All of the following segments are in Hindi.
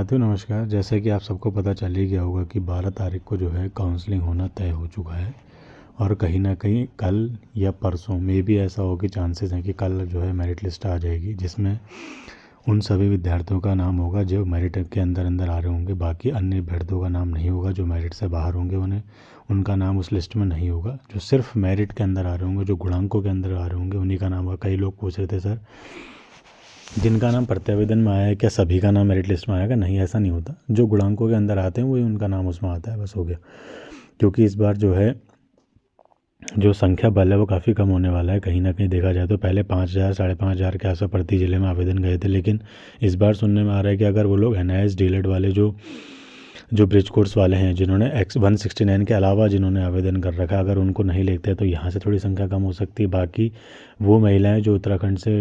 साथियों नमस्कार। जैसे कि आप सबको पता चल ही गया होगा कि 12 तारीख को जो है काउंसलिंग होना तय हो चुका है और कहीं ना कहीं कल या परसों में भी ऐसा हो कि चांसेस हैं कि कल जो है मेरिट लिस्ट आ जाएगी, जिसमें उन सभी विद्यार्थियों का नाम होगा जो मेरिट के अंदर अंदर आ रहे होंगे। बाकी अन्य अभ्यर्थियों का नाम नहीं होगा, जो मेरिट से बाहर होंगे उनका नाम उस लिस्ट में नहीं होगा। जो सिर्फ मेरिट के अंदर आ रहे होंगे, जो गुणांकों के अंदर आ रहे होंगे, उन्हीं का नाम होगा। कई लोग पूछ रहे थे सर जिनका नाम प्रत्यावेदन में आया है क्या सभी का नाम मेरिट लिस्ट में आएगा? नहीं, ऐसा नहीं होता। जो गुणांकों के अंदर आते हैं वही उनका नाम उसमें आता है, बस हो गया। क्योंकि इस बार जो है जो संख्या बल है वो काफ़ी कम होने वाला है। कहीं ना कहीं देखा जाए तो पहले 5,000 5,500 के आसपास प्रति जिले में आवेदन गए थे, लेकिन इस बार सुनने में आ रहा है कि अगर वो लोग NIS डीलेट वाले जो ब्रिज कोर्स वाले हैं, जिन्होंने X169 के अलावा जिन्होंने आवेदन कर रखा है, अगर उनको नहीं लेते हैं तो यहाँ से थोड़ी संख्या कम हो सकती है। बाकी वो महिलाएं जो उत्तराखंड से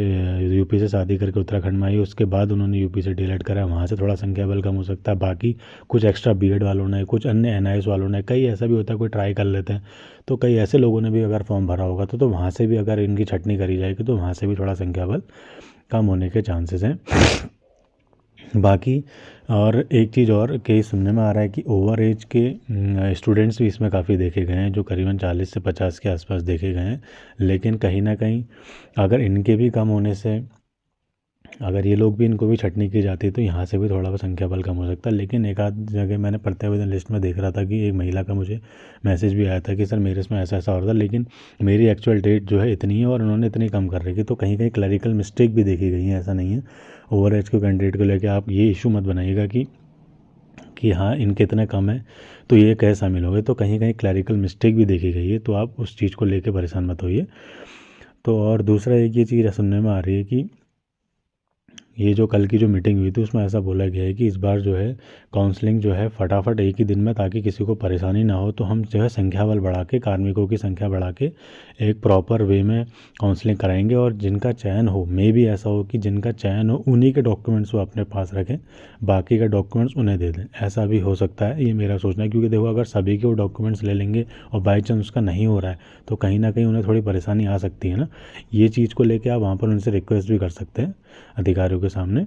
यूपी से शादी करके उत्तराखंड में आई, उसके बाद उन्होंने यूपी से डीलेट करा, वहाँ से थोड़ा संख्या बल कम हो सकता है। बाकी कुछ एक्स्ट्रा बीएड वालों ने, कुछ अन्य NIS वालों ने, कई ऐसा भी होता है कोई ट्राई कर लेते हैं, तो कई ऐसे लोगों ने भी अगर फॉर्म भरा होगा तो वहाँ से भी अगर इनकी छटनी करी जाएगी तो वहाँ से भी थोड़ा संख्या बल कम होने के चांसेस हैं। बाकी और एक चीज़ और केस सुनने में आ रहा है कि ओवर एज के स्टूडेंट्स भी इसमें काफ़ी देखे गए हैं, जो करीबन 40 से 50 के आसपास देखे गए हैं। लेकिन कहीं ना कहीं अगर इनके भी कम होने से, अगर ये लोग भी इनको भी छटनी की जाती है तो यहाँ से भी थोड़ा संख्या बल कम हो सकता है। लेकिन एक आध जगह मैंने प्रत्यावेदन लिस्ट में देख रहा था कि एक महिला का मुझे मैसेज भी आया था कि सर मेरे इसमें ऐसा ऐसा हो रहा था, लेकिन मेरी एक्चुअल डेट जो है इतनी है और उन्होंने इतनी कम कर रखी। तो कहीं कहीं क्लरिकल मिस्टेक भी देखी गई है, ऐसा नहीं है। ओवर एज के कैंडिडेट को लेकर आप ये इशू मत बनाइएगा कि हाँ इनके इतने कम है तो ये कैसे शामिल हो गए। तो कहीं कहीं क्लरिकल मिस्टेक भी देखी गई है, तो आप उस चीज़ को लेकर परेशान मत होइए। तो और दूसरा एक ये चीज़ सुनने में आ रही है कि ये जो कल की जो मीटिंग हुई थी उसमें ऐसा बोला गया है कि इस बार जो है काउंसलिंग जो है फटाफट एक ही दिन में, ताकि किसी को परेशानी ना हो, तो हम जो है संख्या बल बढ़ा के, कार्मिकों की संख्या बढ़ा के एक प्रॉपर वे में काउंसलिंग कराएंगे। और जिनका चयन हो, मे भी ऐसा हो कि जिनका चयन हो उन्हीं के डॉक्यूमेंट्स वो अपने पास रखें, बाकी के डॉक्यूमेंट्स उन्हें दे दें। ऐसा भी हो सकता है, ये मेरा सोचना है। क्योंकि देखो अगर सभी के वो डॉक्यूमेंट्स ले लेंगे और बाई चांस उसका नहीं हो रहा है तो कहीं ना कहीं उन्हें थोड़ी परेशानी आ सकती है ना। ये चीज़ को लेकर आप वहाँ पर उनसे रिक्वेस्ट भी कर सकते हैं अधिकारियों के सामने,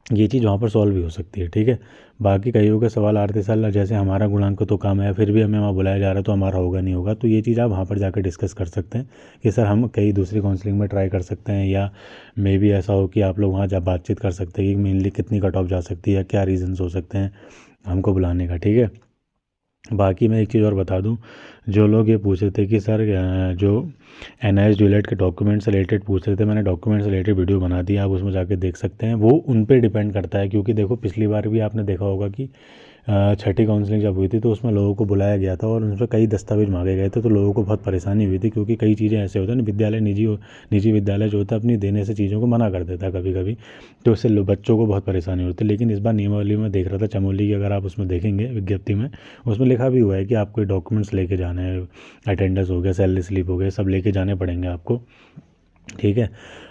ये चीज़ वहाँ पर सॉल्व भी हो सकती है। ठीक है। बाकी कईयों के सवाल आ रहे थे सर जैसे हमारा गुणांक तो कम है फिर भी हमें वहाँ बुलाया जा रहा है तो हमारा होगा नहीं होगा, तो ये चीज़ आप वहाँ पर जाकर डिस्कस कर सकते हैं कि सर हम कई दूसरी काउंसलिंग में ट्राई कर सकते हैं, या मे भी ऐसा हो कि आप लोग वहाँ जा बातचीत कर सकते हैं कि मेनली कितनी कट ऑफ जा सकती है, क्या रीजंस हो सकते हैं हमको बुलाने का। ठीक है। बाकी मैं एक चीज़ और बता दूं, जो लोग ये पूछ रहे थे कि सर जो NIS डीलेट के डॉक्यूमेंट से रिलेटेड पूछ रहे थे, मैंने डॉक्यूमेंट से रिलेटेड वीडियो बना दी, आप उसमें जाके देख सकते हैं। वो उन पे डिपेंड करता है, क्योंकि देखो पिछली बार भी आपने देखा होगा कि छठी काउंसलिंग जब हुई थी तो उसमें लोगों को बुलाया गया था और उनसे कई दस्तावेज मांगे गए थे, तो लोगों को बहुत परेशानी हुई थी। क्योंकि कई चीज़ें ऐसे होते हैं ना, विद्यालय निजी विद्यालय जो होता है अपनी देने से चीज़ों को मना कर देता है कभी कभी, तो उससे बच्चों को बहुत परेशानी होती है। लेकिन इस बार नियमावली में देख रहा था चमोली की, अगर आप उसमें देखेंगे विज्ञप्ति में, उसमें लिखा भी हुआ है कि आपको डॉक्यूमेंट्स लेके जाने हैं, अटेंडेंस हो गया, सैलरी स्लिप हो गया, सब लेके जाने पड़ेंगे आपको। ठीक है।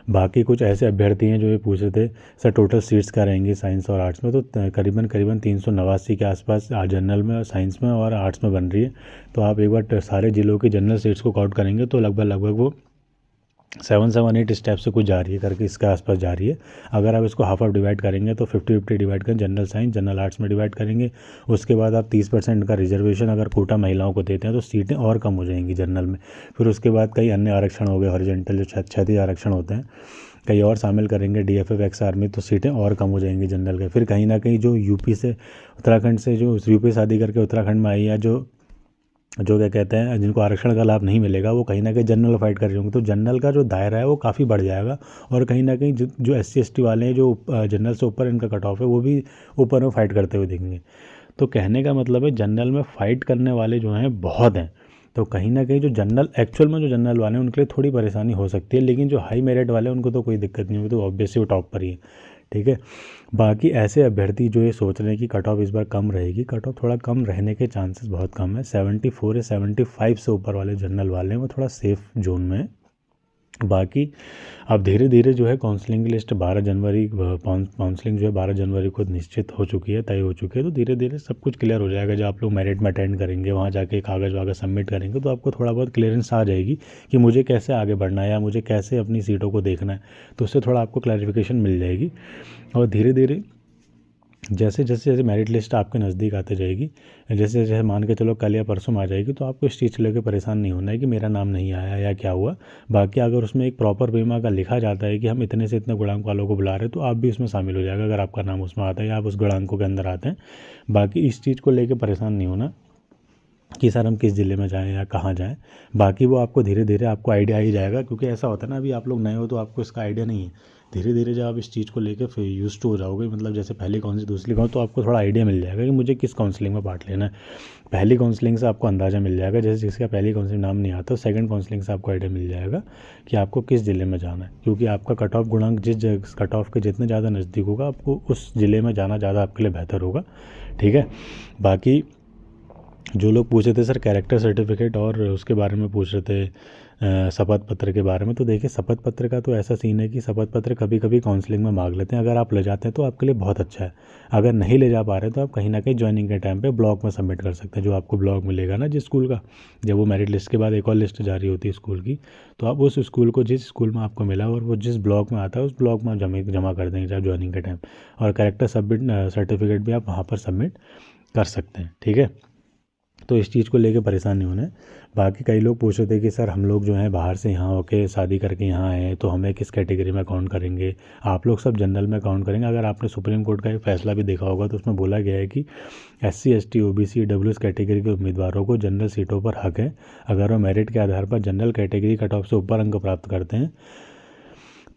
बाकी कुछ ऐसे अभ्यर्थी हैं जो ये पूछ रहे थे सर टोटल सीट्स क्या रहेंगी साइंस और आर्ट्स में, तो करीबन 389 के आसपास जनरल में, साइंस में और आर्ट्स में बन रही है। तो आप एक बार सारे जिलों की जनरल सीट्स को काउंट करेंगे तो लगभग वो 778 स्टेप से कुछ जा रही है करके, इसके आसपास जा रही है। अगर आप इसको हाफ डिवाइड करेंगे तो 50-50 डिवाइड करें, जनरल साइंस जनरल आर्ट्स में डिवाइड करेंगे। उसके बाद आप 30% का रिजर्वेशन अगर कोटा महिलाओं को देते हैं तो सीटें और कम हो जाएंगी जनरल में। फिर उसके बाद कई अन्य आरक्षण हो गए, हॉरिजॉन्टल जो क्षैतिज आरक्षण होते हैं, कई और शामिल करेंगे, DFF एक्स आर्मी, तो सीटें और कम हो जाएंगी जनरल के। फिर कहीं ना कहीं जो यूपी से, उत्तराखंड से, जो यूपी शादी करके उत्तराखंड में आई, या जो क्या कहते हैं जिनको आरक्षण का लाभ नहीं मिलेगा, वो कहीं ना कहीं जनरल फाइट कर रहे होंगे, तो जनरल का जो दायरा है वो काफ़ी बढ़ जाएगा। और कहीं ना कहीं जो SC ST वाले हैं, जो जनरल से ऊपर इनका कट ऑफ है, वो भी ऊपर में फाइट करते हुए दिखेंगे। तो कहने का मतलब है जनरल में फ़ाइट करने वाले जो हैं बहुत हैं। तो कहीं ना कहीं जो जनरल, एक्चुअल में जो जनरल वाले हैं उनके लिए थोड़ी परेशानी हो सकती है, लेकिन जो हाई मेरिट वाले हैं उनको तो कोई दिक्कत नहीं होगी, तो ऑब्वियसली वो टॉप पर ही है। ठीक है। बाकी ऐसे अभ्यर्थी जो ये सोच रहे हैं कि कट ऑफ इस बार कम रहेगी, कट ऑफ थोड़ा कम रहने के चांसेस बहुत कम है। 74 या 75 से ऊपर वाले जनरल वाले हैं वो थोड़ा सेफ जोन में है। बाकी अब धीरे धीरे जो है काउंसलिंग की लिस्ट 12 जनवरी, काउंसलिंग जो है 12 जनवरी को निश्चित हो चुकी है, तय हो चुकी है। तो धीरे धीरे सब कुछ क्लियर हो जाएगा। जब आप लोग मेरिट में अटेंड करेंगे, वहाँ जाके कागज़ वागज़ सबमिट करेंगे, तो आपको थोड़ा बहुत क्लियरेंस आ जाएगी कि मुझे कैसे आगे बढ़ना है या मुझे कैसे अपनी सीटों को देखना है, तो उससे थोड़ा आपको क्लैरिफिकेशन मिल जाएगी। और धीरे धीरे जैसे जैसे जैसे मेरिट लिस्ट आपके नज़दीक आते जाएगी, जैसे जैसे मान के चलो कल या परसों में आ जाएगी, तो आपको इस चीज़ को लेकर परेशान नहीं होना है कि मेरा नाम नहीं आया या क्या हुआ। बाकी अगर उसमें एक प्रॉपर वे में अगर लिखा जाता है कि हम इतने से इतने गुणांक वालों को बुला रहे हैं, तो आप भी उसमें शामिल हो जाएगा अगर आपका नाम उसमें आता है या आप उस गुणांकों के अंदर आते हैं। बाकी इस चीज़ को लेकर परेशान नहीं होना कि सर हम किस ज़िले में जाएँ या कहाँ जाएँ। बाकी वो आपको धीरे धीरे आपको आइडिया ही जाएगा, क्योंकि ऐसा होता है ना, अभी आप लोग नए हो तो आपको इसका आइडिया नहीं है। धीरे धीरे जब आप इस चीज़ को लेकर फिर यूज़ टू हो जाओगे, मतलब जैसे पहली काउंसलिंग दूसरी काउंसलिंग, तो आपको थोड़ा आइडिया मिल जाएगा कि मुझे किस काउंसलिंग में पार्ट लेना है। पहली काउंसलिंग से आपको अंदाज़ा मिल जाएगा, जैसे जिसका पहली काउंसलिंग नाम नहीं आता, सेकंड काउंसलिंग से आपको आइडिया मिल जाएगा कि आपको किस ज़िले में जाना है, क्योंकि आपका कट ऑफ गुणांक जिस कट ऑफ के जितने ज़्यादा नज़दीक होगा, आपको उस ज़िले में जाना ज़्यादा आपके लिए बेहतर होगा। ठीक है। बाकी जो लोग पूछ रहे थे सर कैरेक्टर सर्टिफिकेट और उसके बारे में पूछ रहे थे, शपथ पत्र के बारे में, तो देखिए शपथ पत्र का तो ऐसा सीन है कि शपथ पत्र कभी कभी काउंसलिंग में मांग लेते हैं। अगर आप ले जाते हैं तो आपके लिए बहुत अच्छा है। अगर नहीं ले जा पा रहे तो आप कहीं ना कहीं ज्वाइनिंग के टाइम पे ब्लॉक में सबमिट कर सकते हैं। जो आपको ब्लॉक मिलेगा ना जिस स्कूल का, जब वो मेरिट लिस्ट के बाद एक और लिस्ट जारी होती है स्कूल की, तो आप उस स्कूल को, जिस स्कूल में आपको मिला और वो जिस ब्लॉक में आता है, उस ब्लॉक में जमा कर देंगे जब ज्वाइनिंग के टाइम। और कैरेक्टर सर्टिफिकेट भी आप वहाँ पर सबमिट कर सकते हैं। ठीक है। तो इस चीज़ को लेके परेशान नहीं होना है। बाकी कई लोग पूछ रहे थे कि सर हम लोग जो हैं बाहर से यहाँ होके शादी करके यहाँ आए हैं, तो हमें किस कैटेगरी में काउंट करेंगे। आप लोग सब जनरल में काउंट करेंगे। अगर आपने सुप्रीम कोर्ट का एक फैसला भी देखा होगा तो उसमें बोला गया है कि SC ST OBC EWS category के उम्मीदवारों को जनरल सीटों पर हक है। अगर वो मेरिट के आधार पर जनरल कैटेगरी कट ऑफ से ऊपर अंक प्राप्त करते हैं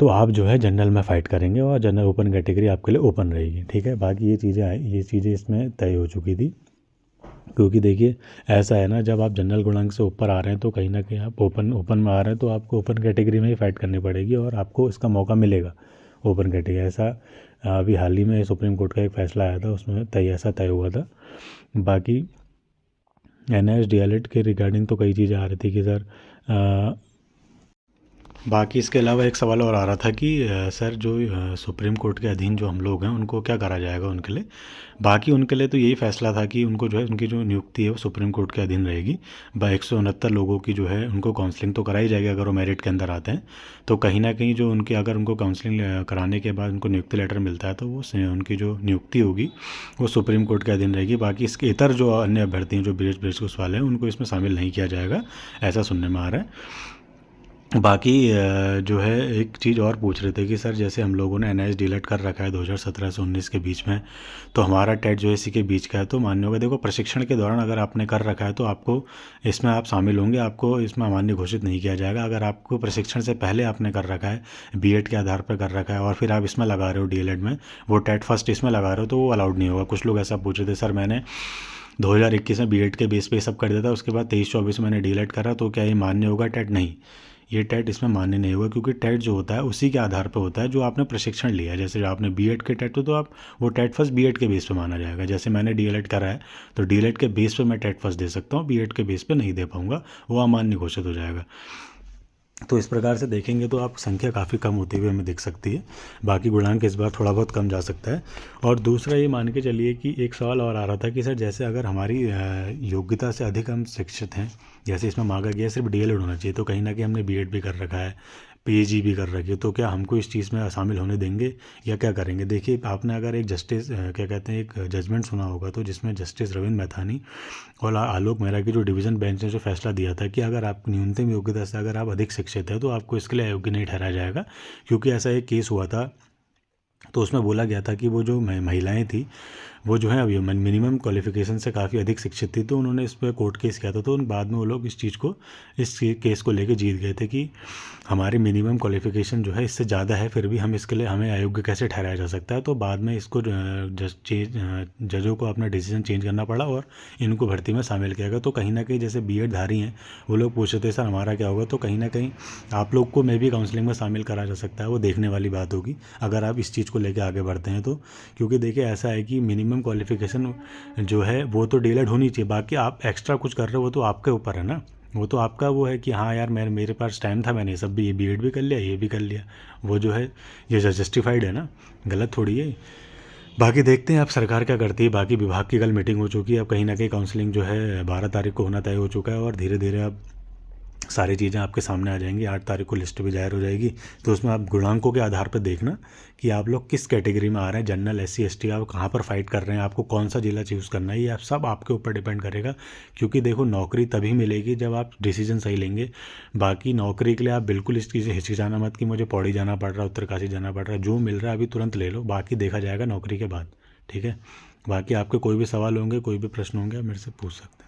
तो आप जो है जनरल में फ़ाइट करेंगे और जनरल ओपन कैटेगरी आपके लिए ओपन रहेगी। ठीक है। बाकी ये चीज़ें इसमें तय हो चुकी थी, क्योंकि देखिए ऐसा है ना, जब आप जनरल गुणांक से ऊपर आ रहे हैं तो कहीं ना कहीं आप ओपन में आ रहे हैं, तो आपको ओपन कैटेगरी में ही फाइट करनी पड़ेगी और आपको इसका मौका मिलेगा ओपन कैटेगरी। ऐसा अभी हाल ही में सुप्रीम कोर्ट का एक फैसला आया था, उसमें ऐसा तय हुआ था। बाकी NIS DLED के रिगार्डिंग तो कई चीज़ें आ रही थी कि सर बाकी इसके अलावा एक सवाल और आ रहा था कि सर जो सुप्रीम कोर्ट के अधीन जो हम लोग हैं उनको क्या करा जाएगा उनके लिए। बाकी उनके लिए तो यही फैसला था कि उनको जो है उनकी जो नियुक्ति है वो सुप्रीम कोर्ट के अधीन रहेगी। 169 लोगों की जो है उनको काउंसलिंग तो कराई जाएगी अगर वो मेरिट के अंदर आते हैं, तो कहीं ना कहीं जो उनकी अगर उनको काउंसलिंग कराने के बाद उनको नियुक्ति लेटर मिलता है तो वो उनकी जो नियुक्ति होगी वो सुप्रीम कोर्ट के अधीन रहेगी। बाकी इसके इतर जो अन्य अभ्यर्थी हैं जो ब्रिजेश कुशवाहा हैं उनको इसमें शामिल नहीं किया जाएगा, ऐसा सुनने में आ रहा है। बाकी जो है एक चीज़ और पूछ रहे थे कि सर जैसे हम लोगों ने NIS DLED कर रखा है 2017 से 19 के बीच में, तो हमारा टेट जो है इसी के बीच का है, तो मान्य होगा। देखो प्रशिक्षण के दौरान अगर आपने कर रखा है तो आपको इसमें आप शामिल होंगे, आपको इसमें अमान्य घोषित नहीं किया जाएगा। अगर आपको प्रशिक्षण से पहले आपने कर रखा है, B.Ed के आधार पर कर रखा है और फिर आप इसमें लगा रहे हो DLED में, वो टेट फर्स्ट इसमें लगा रहे हो, तो वो अलाउड नहीं होगा। कुछ लोग ऐसा पूछ रहे थे सर मैंने 2021 में B.Ed के बेस पे सब कर दिया था, उसके बाद 23-24 में मैंने DLED करा, तो क्या ये मान्य होगा टेट? नहीं, ये टेट इसमें मान्य नहीं होगा, क्योंकि टेट जो होता है उसी के आधार पर होता है जो आपने प्रशिक्षण लिया है। जैसे आपने B.Ed के टेट तो आप वो टेट फर्स्ट B.Ed के बेस पे माना जाएगा। जैसे मैंने DLED करा है तो DLED के बेस पे मैं टेट फर्स्ट दे सकता हूँ, B.Ed के बेस पे नहीं दे पाऊँगा, वो अमान्य घोषित हो जाएगा। तो इस प्रकार से देखेंगे तो आप संख्या काफ़ी कम होती हुई हमें दिख सकती है। बाकी गुणांक इस बार थोड़ा बहुत कम जा सकता है। और दूसरा ये मान के चलिए कि एक सवाल और आ रहा था कि सर जैसे अगर हमारी योग्यता से अधिक हम शिक्षित हैं, जैसे इसमें मांगा गया सिर्फ DLED होना चाहिए, तो कहीं ना कहीं हमने B.Ed भी कर रखा है, PhD भी कर रखी है, तो क्या हमको इस चीज़ में शामिल होने देंगे या क्या करेंगे। देखिए आपने अगर एक जस्टिस क्या कहते हैं एक जजमेंट सुना होगा, तो जिसमें जस्टिस रविंद्र मैथानी और आलोक मेहरा की जो डिवीज़न बेंच ने जो फैसला दिया था कि अगर आप न्यूनतम योग्यता से अगर आप अधिक शिक्षित हैं तो आपको इसके लिए अयोग्य नहीं ठहराया जाएगा। क्योंकि ऐसा एक केस हुआ था, तो उसमें बोला गया था कि वो जो महिलाएं थी वो जो है अभी मिनिमम क्वालिफिकेशन से काफ़ी अधिक शिक्षित थी, तो उन्होंने इस पर कोर्ट केस किया था। तो बाद में वो लोग इस केस को लेके जीत गए थे कि हमारी मिनिमम क्वालिफिकेशन जो है इससे ज़्यादा है, फिर भी हम इसके लिए हमें अयोग्य कैसे ठहराया जा सकता है। तो बाद में इसको जजों को अपना डिसीजन चेंज करना पड़ा और इनको भर्ती में शामिल किया गया। तो कहीं ना कहीं जैसे B.Ed धारी हैं वो लोग पूछ रहे थे सर हमारा क्या होगा, तो कहीं ना कहीं आप लोग को मैं भी काउंसलिंग में शामिल करा जा सकता है। वो देखने वाली बात होगी अगर आप इस चीज़ को लेकर आगे बढ़ते हैं तो। क्योंकि देखिए ऐसा है कि मिनिमम क्वालिफिकेशन जो है वो तो DLED होनी चाहिए, बाकी आप एक्स्ट्रा कुछ कर रहे हो वो तो आपके ऊपर है ना, वो तो आपका वो है कि हाँ यार मेरे पास टाइम था, मैंने सब भी ये B.Ed भी कर लिया, ये भी कर लिया, वो जो है ये जस्टिफाइड है ना, गलत थोड़ी है। बाकी देखते हैं आप सरकार क्या करती है। बाकी विभाग की कल मीटिंग हो चुकी है, अब कहीं ना कहीं काउंसलिंग जो है 12 तारीख को होना तय हो चुका है और धीरे धीरे अब सारी चीज़ें आपके सामने आ जाएंगी। 8 तारीख को लिस्ट भी जाहिर हो जाएगी, तो उसमें आप गुणांकों के आधार पर देखना कि आप लोग किस कैटेगरी में आ रहे हैं, जनरल, SC ST, आप कहाँ पर फाइट कर रहे हैं, आपको कौन सा जिला चूज़ करना है, ये आप सब आपके ऊपर डिपेंड करेगा। क्योंकि देखो नौकरी तभी मिलेगी जब आप डिसीजन सही लेंगे। बाकी नौकरी के लिए आप बिल्कुल इस चीज़ से हिचकिचाना मत कि मुझे पौड़ी जाना पड़ रहा है, उत्तरकाशी जाना पड़ रहा है। जो मिल रहा है अभी तुरंत ले लो, बाकी देखा जाएगा नौकरी के बाद। ठीक है, बाकी आपके कोई भी सवाल होंगे, कोई भी प्रश्न होंगे, आप मेरे से पूछ सकते हैं।